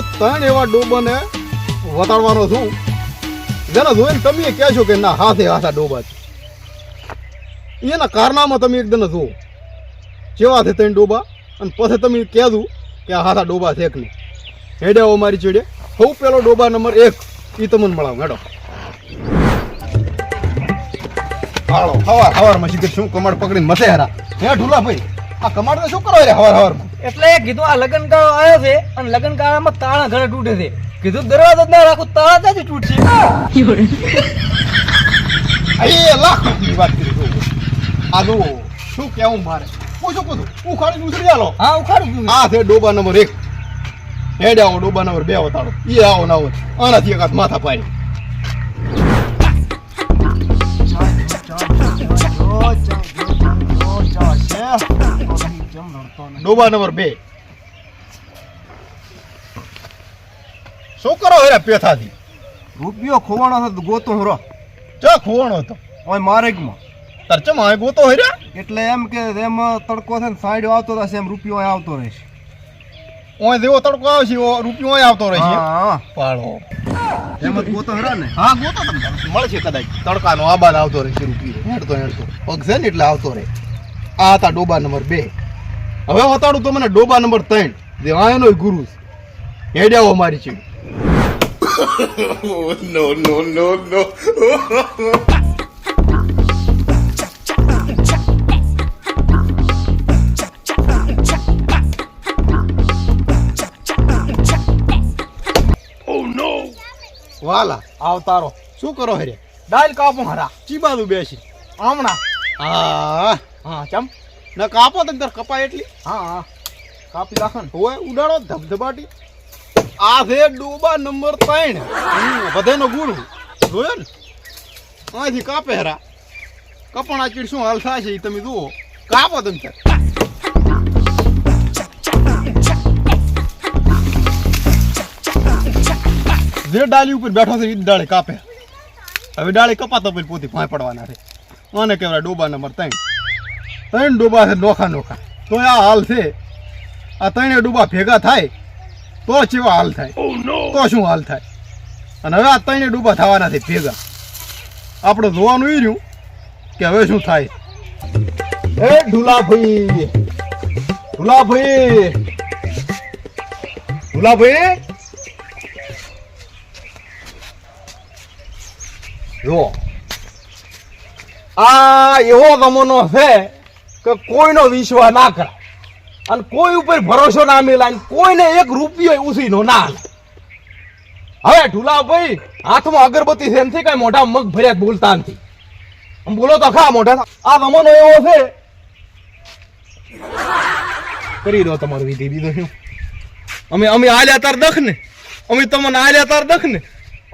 તમને ત્રણ એવા ડોબાને વતાડવાનો છું જેના જોઈને તમે કહેશો કે ના હાથે હાથા ડોબા છે. એના કારનામાં તમે એકદમ જુઓ કેવા છે ત્રણ ડોબા, અને પછી તમે કહેજો કે આ હાથા ડોબા છે કે નહીં. હેડ્યાઓ મારી ચીડે. સૌ પેલો ડોબા નંબર 1 એ તમને મળાવ. હેડો હાલો. હવારમાં શીખે શું કમાડ પકડીને મથે હરા. હે ઢુલા ભાઈ, આ કમાડ શું કરો રે હવારમાં? એટલે કીધું આ લગન ગાળો આવ્યો છે અને લગન ગાળામાં તાળા ઘરે તૂટે છે. કીધું દરવાજો જ ના રાખું, તાળા ત્યાંથી તૂટશે. એ લાખની વાત કરી. આ જો શું કેવું મારે પૂછું ઉખાડી ઉછળી આલો. હા ઉખાડું. આ છે ડોબા નંબર 1. હેડ આવો ડોબા નંબર 2 વતાડો. એ આવો ના હોય આનાથી એક હાથ માથા પાડી. ડોબા નંબર 2 શું કરો હેરા પેથાથી? રૂપિયો ખોવાનો હતો ગોતો હરો. ચા ખોવાનો હતો ઓય મારેગમાં. તરચમ આ ગોતો હેરા. એટલે એમ કે એમ તડકો છે ને સાઈડ આવતો રહેશે, એમ રૂપિયો અહીં આવતો રહેશે. ઓય જેવો તડકો આવશે એવો રૂપિયો ઓય આવતો રહેશે. હા પાડો એમ જ ગોતો હરા ને. હા ગોતો તમને મળશે કદાચ. તડકાનો આબાદ આવતો રહેશે રૂપિયો. હેડતો પગ છે ને એટલે આવતો રહે. આ હતા ડોબા નંબર 2. હવે વતાડું તો મને ડોબા નંબર 3 જે આયનો ગુરુ છે. હેડ્યાઓ મારી ચીડ. no. વાલા આવતારો શું કરો હેરે? દાલ કાપો હરા. ચી બાજુ બેસી? હમણાં. હા હા ચમ. ના કાપો તો તાર કપાય એટલી. હા કાપી રાખો ને. હોય ઉડાડો ધબધબાટી. આ છે ડોબા નંબર 3. બધાનો ગુરુ જોયો ને? અહીંથી કાપે હેરા. કપણા ચીડ શું હાલ થાય છે એ તમે જુઓ. કાપો તમે તાર. જે ડાળી ઉપર બેઠો છે એ ડાળે કાપે. હવે ડાળી કપાતો પછી પોતે ભાંય પડવાના છે. આને કહેવાય ડોબા નંબર 3. 3 ડોબા છે નોખા. તો આ હાલ છે. આ 3 ડોબા ભેગા થાય તો ચેવા હાલ થાય? તો શું હાલ થાય? અને હવે આ 3 ડોબા થવાના છે ભેગા. આપણે જોવાનું એ રહ્યું કે હવે શું થાય. એ ઢુલાભાઈ જો આ એવો જમાનો છે કે કોઈનો વિશ્વાસ ના કરે અને કોઈ ઉપર ભરોસો ના મેલાય, કોઈને એક રૂપિયો ઉસીનો ના હાલે. હવે ઢુલાભાઈ હાથમાં અગરબત્તી છે નથી, કઈ મોઢા મગ ભર્યા બોલતા નથી. બોલો તો ખા મોઢા. આ જમાનો એવો છે. કરી દો તમારું વિધિ. બીજું શું? અમે આલ્યા તાર દખ ને, અમે તમને આલ્યા તાર દખ ને,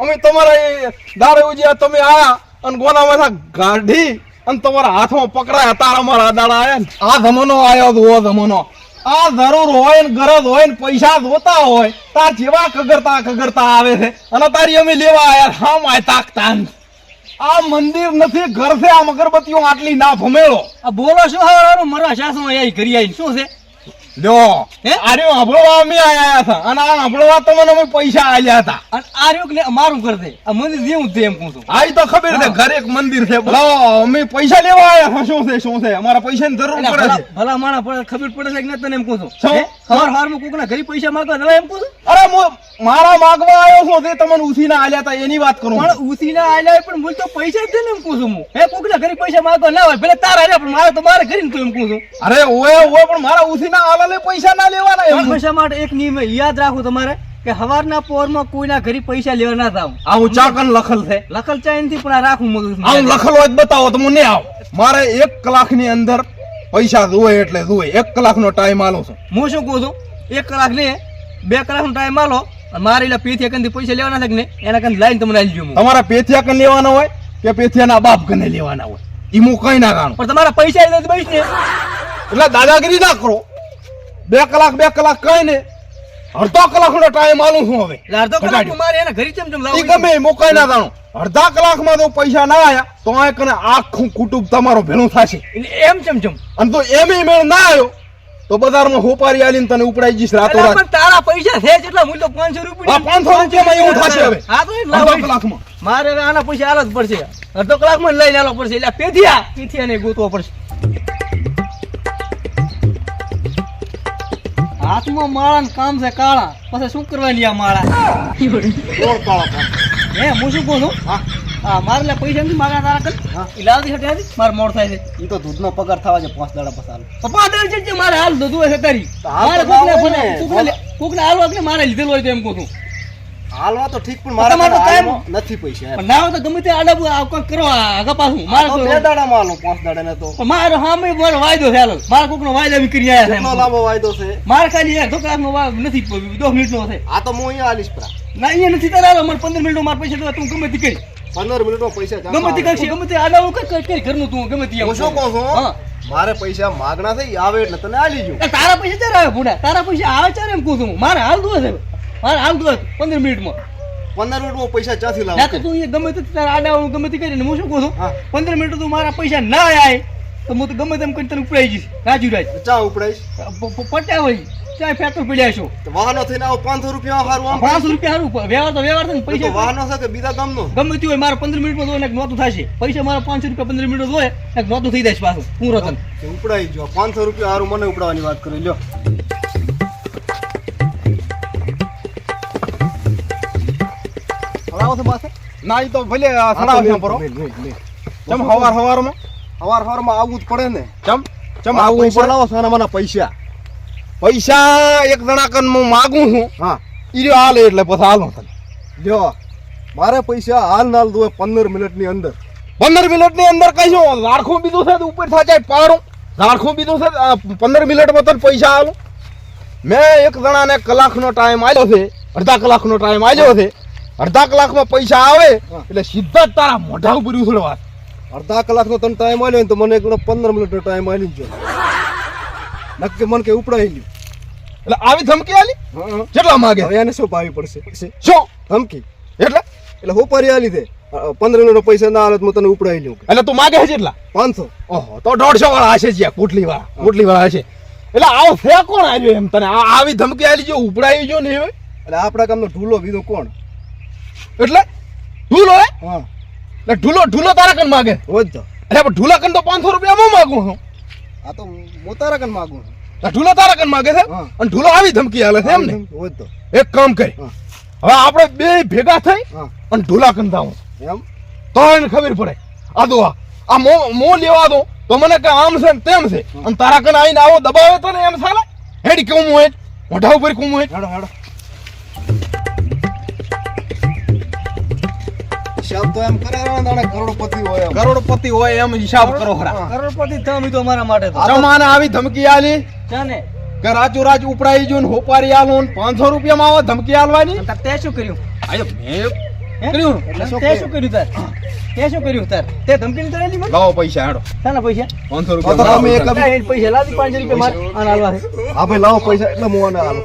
અમે તમારા દાડે ઉજ્યા તમે આયા અને ગોનામાં ગાઢી અને તમારા હાથમાં પકડાયા તાર અમારા દાડા આયા ને. આ જમાનો આવ્યો તો જમાનો. આ જરૂર હોય ને ગરજ હોય ને પૈસા જોતા હોય તાર જેવા કગરતા આવે છે અને તારી અમે લેવા આયા હા માય તાકતા. આ મંદિર નથી, ઘર છે. આ અગરબત્તીઓ આટલી ના ભમેળો. આ બોલો શું હવે મારા શાસમાં અહીં કરી આવીને શું છે? લ્યો આરે હબળવા અમે આયા હતા અને આ હબળવા તમને અમે પૈસા આલ્યા હતા. અને આ રહ્યો કે અમારું ઘર છે. આ મંદિર જેવું છે એમ કહું છું. આ તો ખબર છે ઘરે એક મંદિર છે. અમે પૈસા લેવા આયા હતા. શું છે અમારા પૈસાની જરૂર પડે છે. ભલા માણા પડે ખબર પડે છે કે ના? તને એમ કહું છું. શું? હવાર હારમાં કોકના ઘરે પૈસા માંગવા તમે એમ કહું છું? અરે મારા માંગવા આવ્યો છો તે તમને ઉસીના આલ્યા હતા એની વાત કરું. પણ ઉસીના આલ્યા પણ મૂળ તો પૈસા જ દે ને એમ કહું છું હું. હે કોકના ઘરે પૈસા માંગવા ના હોય ભલે તારા આલ્યા પણ મારે તો મારે ઘરે તો એમ કહું છું. અરે ઓય પણ મારા ઉસીના આલાલે પૈસા ના લેવાના એમ. પૈસા માટે એક નિયમ યાદ રાખવું તમારે કે હવારના પોરમાં કોઈના ઘરે પૈસા લેવા ના જાવ. આ હું ચાકન લખલ છે. લખલ ચાઈનથી પણ આ રાખવું મગજ. આ હું લખલ હોય બતાવો તો હું નહીં આવ. મારે 1 કલાકની અંદર પૈસા જોવે એટલે જોવે. 1 કલાકનો ટાઈમ આલો છો. હું શું કહું છું 1 કલાક ને 2 કલાકનો ટાઈમ આલો. મારે એટલે પેથિયા કંદી પૈસા લેવાના છે કે ને એના કંદ લાઈન તમને આલી દઉં. તમારા પેથિયા કન લેવાના હોય કે પેથિયાના બાપ કને લેવાના હોય ઈ હું કઈ ના ગાણું. પણ તમારા પૈસા એટલે બસ ને એટલે દાદાગીરી ના કરો. 2 કલાક કઈ ને અડધો કલાકનો ટાઈમ આલું છું. હવે અડધો કલાક મારે એના ઘરે ચમ લાવું ગમે મોકાઈ ના જાણું. અડધા કલાકમાં તો પૈસા ના આયા તો આ કને આખું કુટુંબ તમારો ભેળું થશે. એમ ચમ અને તો એમ મેળ ના આવ્યો તો બજારમાં હોપારી આલીને તને ઉપડાઈ જઈશ રાતો અલા, રાત પણ તારા પૈસા છે જેટલા મૂલ્ય 500 રૂપિયા આ 500 રૂપિયામાં એવું થશે હવે હા તો એટલા અડધો હોય. કલાકમાં મારે હવે આના પૈસા આલવા જ પડશે અડધો કલાકમાં જ લઈને આલવા પડશે એટલે પેથિયાને ગોતવો પડશે હાથમાં માળા કામ છે કાળા પછી શું કરવાની આ માળા કોણ કાળા કામ? હે હું શું કહું છું હા હા મારે લે પૈસા નથી માગા તારા કર હા. ઈ લાવતી હટે હતી મારે મોડ થાય છે ઈ તો દૂધનો પગાર થવા છે 5 દાડા પછી આલો. પપ્પા દર છે મારે હાલ દૂધ હશે તારી તો હાલ મારે તો કોકને લાવો ને. કોકને હાલવા કે મારે લીધેલું હોય તો એમ કહું છું હાલવા તો ઠીક પણ મારે તમારે તો હાલમાં નથી પૈસા એમ. પણ ના હોય તો ગમે તે આડા કોઈ કરો આગા પાછું મારે તો કોઈ- બે દાડામાં આલો 5 દાડા ને તો પણ મારો હામે મારો વાયદો છે હાલો મારા કોકનો વાયદો બી કરી આયા છે કેટલો એમ. લાંબો વાયદો છે? મારે ખાલી યાર ધોકરાનો નથી 10 મિનિટનો છે આ તો હું અહીંયા આલીશ પરા. ના અહીંયા નથી તારા હાલો મારે 15 મિનિટમાં મારા પૈસા દેવા તું ગમે તે કરી 15 મિનિટમાં પૈસા જાતા ગમે તે આવે. કરશે ગમે તે આડા કરી ઘરનું તું ગમે તે એમ. હું શું કહું છું? હા મારે પૈસા માગણા થઈ આવે એટલે તને આલી જો. એ તારા પૈસા ચાર આવે ભૂડા તારા પૈસા આવે ચાર એમ કહું છું મારે હાલ દો છે મારે હાલ દો 15 મિનિટમાં 15 મિનિટમાં પૈસા ક્યાંથી ના લાવું? તો તું અહીંયા ગમે તે તારા આડા ગમે તે કરીને હું શું કહું છું હા. 15 મિનિટ તું મારા પૈસા ના આવે તો હું તો ગમે તેમ કરી તને ઉપડાઈ જઈશ રાજુ રાજ ચા ઉપડાઈશ? પટ્યા હોય ચાય ફેક્ટર પડ્યા છો તો વાહનો થઈને આવો 500 રૂપિયા હારું આમ 500 રૂપિયા હારું વ્યવહાર તો વ્યવહાર થાય ને તો પૈસા વાહનો છે કે બીજા ગામનો? ગમે તે હોય મારે 15 મિનિટમાં જોઈને નોતું થશે પૈસા મારા 500 રૂપિયા 15 મિનિટ હોય એક નોતું થઈ જાય પાછું હું રતન કે ઉપડાઈ જો 500 રૂપિયા હારું મને ઉપડાવવાની વાત કરી લ્યો. હલાવો છે પાસે? ના ઈ તો ભલે સડાવ છે પરો ચમ હવારમાં હવાર હવારમાં આવવું જ પડે ને. ચમ આ આવું પૈસા પડે. લાવો સાના માના પૈસા. પૈસા એક જણા કન હું માગું છું હા ઈ રહ્યો હાલે એટલે પછી હાલો તને લ્યો મારે પૈસા હાલ નાલ દો 15 મિનિટની અંદર. 15 મિનિટની અંદર કઈ શું ઝાડખું બીજું છે તો ઉપર થાય પાડું ઝાડખું બીજું છે 15 મિનિટમાં તને પૈસા આલું મેં એક જણાને કલાકનો ટાઈમ આલ્યો છે અડધા કલાકનો ટાઈમ આલ્યો છે અડધા કલાકમાં પૈસા આવે એટલે સીધા જ તારા મોઢા ઉપર ઉછળવા અડધા કલાકનો તને ટાઈમ આલ્યો ને તો મને એકલો 15 મિનિટનો ટાઈમ આલી જો. નક્કી મન કે ઉપડાઈ લ્યો. એટલે આવી ધમકી આલી હા કેટલા માગે હવે એને શું પાવી પડશે? શું ધમકી એટલે એટલે હું પરી આલી દે 15 મિનિટનો પૈસા ના આલે તો હું તને ઉપડાઈ લઉં. એટલે તું માગે છે કેટલા 500. ઓહો તો 150 વાળા હશે જ્યાં કુટલી વાળા હશે એટલે આવો ફે કોણ આવ્યો એમ તને આવી ધમકી આલી જો ઉપડાઈ જો નહીં હોય એટલે આપણા ગામનો ઢૂલો બીજો કોણ? એટલે ઢૂલો હે હા એટલે ઢૂલો તારા કન માગે હોજ તો. અરે પણ ઢૂલા કન તો 500 રૂપિયા હું માગું છું આ તો હું તારા કન માગું છું. આ ઢૂલો તારા કન માગે છે હા. અને ઢૂલો આવી ધમકી આલે છે એમ ને હોજ તો. એક કામ કરી હા. હવે આપણે બે ભેગા થઈ હા અને ઢૂલા કન જાઉં એમ તો એને ખબર પડે આ દો આ મો લેવા દો તો મને કે આમ છે ને તેમ છે અને તારા કન આવીને આવો દબાવે તો ને એમ ચાલે હેડી કેવું હોય મોઢા ઉપર કેવું હોય હેડો હેડો. હિસાબ તો એમ કરે ને તાણે કરોડપતિ હોય એમ. કરોડપતિ હોય એમ હિસાબ કરો ખરા કરોડપતિ તમે તો અમારા માટે તો જમાને આવી ધમકી આલી જાને કે રાચો રાચ ઉપડાઈ જો ને હોપારી આલો ને 500 રૂપિયામાં આવો ધમકી આલવાની તાર તે શું કર્યું આયો મેં હે? કર્યું એટલે શું તે શું કર્યું તાર તે શું કર્યું તાર તે ધમકી નથી આલી મને લાવો પૈસા હેડો શાના પૈસા 500 તો તો અમે એક રૂપિયા જ- પૈસા લાવી 500 રૂપિયા મારે આના હાલવા છે હા ભાઈ લાવો પૈસા એટલે હું આને આલું.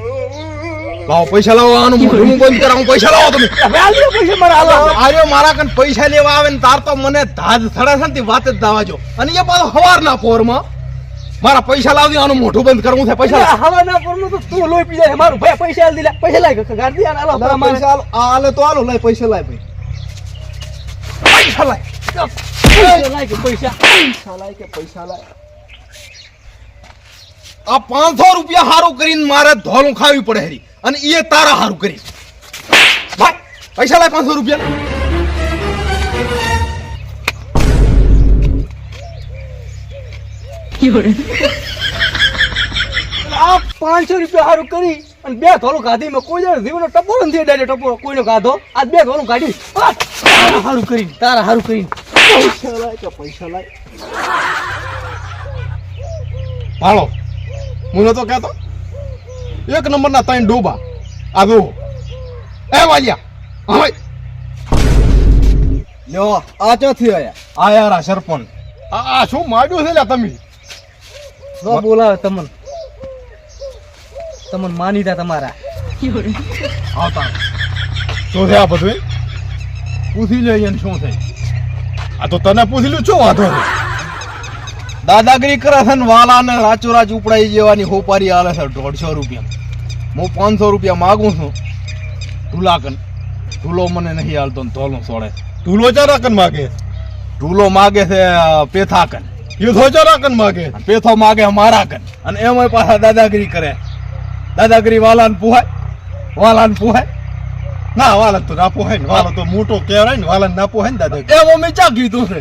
લાવો પૈસા લાવો આનું મોઢું બંધ કરાવું પૈસા લાવો તમે હવે આલ્યો પૈસા મારે હાલવા આર્યો મારા કન પૈસા લેવા આવે ને તાર તો મને ધાજ થડે છે ને તે વાત જ દાવા જો અને એ પાછો હવારના પોરમાં મારા પૈસા લાવજો આનું મોઢું બંધ કરવું છે પૈસા લાવ. હવા ના પરનું તો તું લોહી પી જાય મારું ભાઈ પૈસા આલ દીલા પૈસા લાય ગાડી આના હાલો લાવ મારે પૈસા આલો. આ આલે તો આલો. લાય પૈસા લાય ભાઈ. પૈસા લાય પૈસા લાય કે પૈસા પૈસા લાય કે પૈસા લાય. આ 500 રૂપિયા હારું કરીને મારે ધોલું ખાવી પડે હરી અને એ તારા હારું કરી ભાઈ પૈસા લાય 500 રૂપિયા આ 500 રૂપિયા હારું કરી અને બે ધોલું કાઢી મેં કોઈ જાણે જીવનો ટપોરો નથી ડાયરે ટપોરો કોઈનો કાઢો આ બે ધોલું કાઢી તારા હારું કરીને તારા હારું કરીને પૈસા લાય કે પૈસા લાય. ભાળો મને તો કહેતો એક નંબરના ત્રણ ડોબા આ જો એ વાલિયા હવે લ્યો આ ક્યાંથી આયા? આ યાર આ સરપંચ આ શું માંડ્યું છે લ્યા તમે ન બોલાવે તમને માનીતા તમારા આવતા શું છે આ બધું પૂછી લઈએ ને શું છે આ તો તને પૂછી લ્યું શું વાંધો છે દાદાગીરી કરે છે ને વાલા ને રાચો રાચ ઉપડાઈ જેવાની હોપારી આલે છે 150 રૂપિયા. હું 500 રૂપિયા માગું છું ઢુલાકન. ઢુલો મને નહીં હાલતો ને ધોલો સોડે. ઢૂલો ચારાકન માગે ઢુલો માગે છે પેથાકન. યુધો ચારાકન માગે પેથો માગે મારા કન. અને એમાં પાછા દાદાગીરી કરે. દાદાગીરી વાલાને પુહાય, વાલાને પુહાય. ના વાલા તો ના પોહાય ને વાલા તો મોટો કહેવાય ને વાલા ના પોહાય ને દાદા એમ અમે ચા કીધું છે,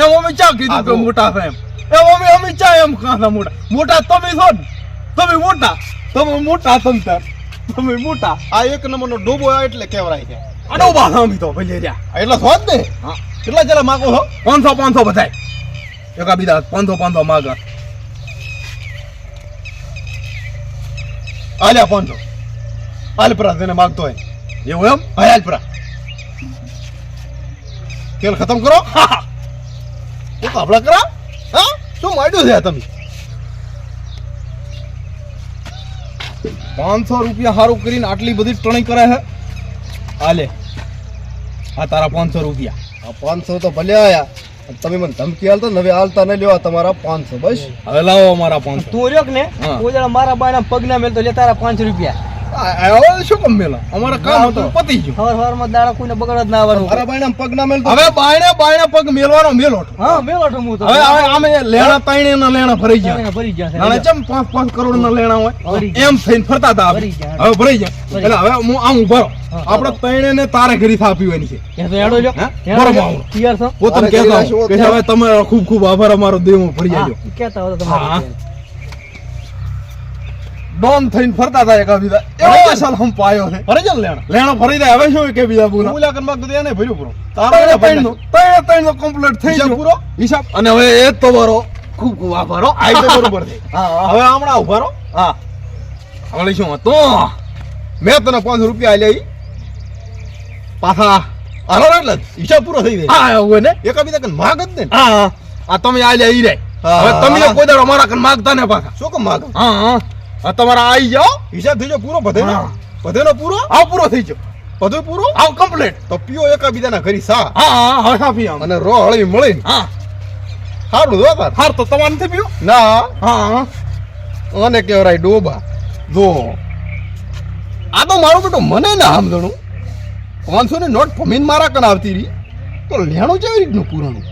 એમ અમે ચા કીધું કે મોટા છે એમ. એમ અમે ચા એમ કાંસા મોટા. મોટા તમે છો ને, તમે મોટા, તમે મોટા તમતાર, તમે મોટા. આ એક નંબરનો ડોબો આ એટલે કહેવાય છે અને ઉભા થા અમે તો ભલે રહ્યા. એટલે હોત ને હા કેટલા જરા માગો છો 500 બધાય. એકા બીજા 500 માગા. આલ્યા 500 આલ પરા તેને માગતો હોય એવું એમ? હાલ પરા ખેલ ખતમ કરો તો કાપડા કરા હા શું માંડ્યું છે આ તમે 500 રૂપિયા સારું કરીને આટલી બધી ટણી કરે છે. હાલે આ તારા 500 રૂપિયા. આ 500 તો ભલે આયા તમે મને ધમકી હાલતો ને હવે હાલતા નહીં લેવા તમારા 500 બસ હવે લાવો અમારા 500. તું રહ્યો કે ને હા. કોઈ જણા મારા બાયના પગના મેલ તો લે તારા 5 રૂપિયા. હવે શું કમ મેલા? અમારા કામ હતું પતી ગયું. હવાર હવારમાં દાડા કોઈને બગાડવા જ ના આવવાનું. મારા બાયના પગ ના મેલ તો હવે બાયણે પગ મેલવાનો મેલો. હા મેલો તો હું તો હવે આમે લેણા તાઈને ના લેણા ભરાઈ ગયા. એને ભરી ગયા છે. નાણે ચમ 5 કરોડ ના લેણા હોય ભરી ગયા. એમ થઈને ફરતા હતા આપણે. ભરી ગયા. હવે ભરાઈ જાય. ભરી. એટલે હવે હું આમ ઉભા રહો. હા, આપણે તૈણે ને તારે ઘરી થાપી હોય છે. એ તો હેડો જો. હા? હેડો બરોબર જો. આવો. તૈયાર છો? પોતાને તારે ઘરી કહેતા રાખ્યો કે હવે તમારો ખૂબ ખૂબ આભાર અમારો દેવો ભરી હા, જાજો. ઈ કહેતા હોય તો હા. તમારે. ડોન થઈને ફરતા હતા એકા બીજા. એવો સાલ હમ પાયો છે. ભરે જ લેણા લેણો ભરી દે. હવે શું કે બીજા બોલા? મૂલ્યાંકન માગતો તો એને ભર્યું પૂરો ત્રણ કમ્પ્લીટ થઈ હિસાબ ગયો પૂરો? હિસાબ. અને હવે એ જ તમારો ખૂબ ખૂબ આભાર હો. આ તો બરોબર છે હા હવે હમણાં ઉભા રહો હા. હવે શું હતું? મેં તને 500 રૂપિયા આલ્યા ઈ પાછા હાલો એટલે જ. હિસાબ પૂરો થઈ જાય હા એવું ને. એકાબીજા કન માગ જ ને હા આ તમે આલ્યા ઈ રે. હા. હવે તમે કોઈ દાડો મારા કન માગતા ને પાછા. શું કામ માગ હા હા. આ તમારા આવી જાઓ. હિસાબ થઈ ગયો પૂરો બધેનો હા. બધેનો પૂરો આવ પૂરો થઈ ગયો. બધું પૂરો આવ કમ્પ્લીટ. તો પીઓ એકાબીજાના ઘરી સા હા હા હવે સાફી આમ. અને રો હળી મળીને હા સારું જો તાર હાર તો તમારે નથી પીવું. ના હા અને કેવરાય ડોબા જો આ તો મારું બેટો મને ના સમજણું 500 ની નોટ ફમીને મારા કન આવતી રહી તો લેણું કેવી રીતનું પૂરાણું